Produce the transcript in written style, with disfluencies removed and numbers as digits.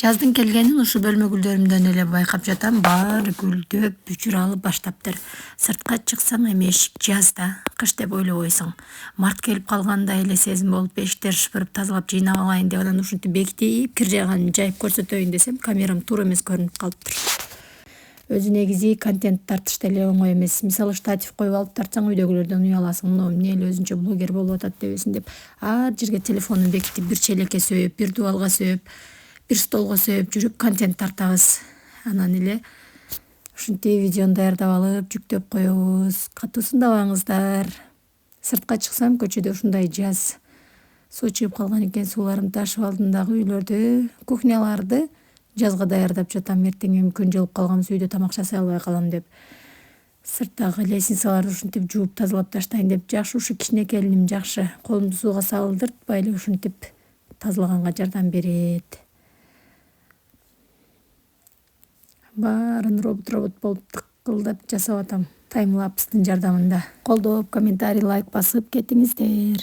Жаздын келгенин ушу бөлмө гүлдөрүмдөн эле байкап жатам. Баары гүлдөп, бүчүр алып баштаптыр. Сыртка чыксаң эми эшик жаз да, кыш деп ойлобойсуң. Март келип калгандай эле сезим болуп, эшиктерди шыпырып тазалап жыйнап алайын деп анан ушинтип бекитип, кир жааган жайып көрсөтөйүн десем, камерам туура эмес көрүнүп калыптыр. Өзү негизи контент тартыш деле оңой эмес. Мисалы штатив коюп алып тартсаң үйдөгүлөрдөн уяласың. Мына эмне эле өзүнчө блогер болуп атат дебесин деп. Ар жерге телефонун бекитип, бир челекке сөөп, бир дубалга сөөп, бир столго сөөп жүрүп контент тартабыз. Анан эле ушинтип видеону даярдап алып, жүктөп коебуз. Катуу сындабаңыздар. Сыртка чыксам көчөдө ушундай жаз. Суу чыгып калган экен, сууларымды ташып алдым дагы үйлөрдү, кухняларды жазга даярдап жатам. Эртең мүмкүн жылып калганбыз, үйдө тамак жасай албай калам деп. Сырттагы лестницаларды ушинтип жууп тазалап таштайын деп. Жакшы, ушу кичине келиним жакшы. Колумду сууга салдыртпай эле ушинтип тазалаганга жардам берет. Баарын робот болуп тыкылдап жасап атам. Таймлапстын жардамында. Колдоп, комментарий, лайк басып кетиңиздер.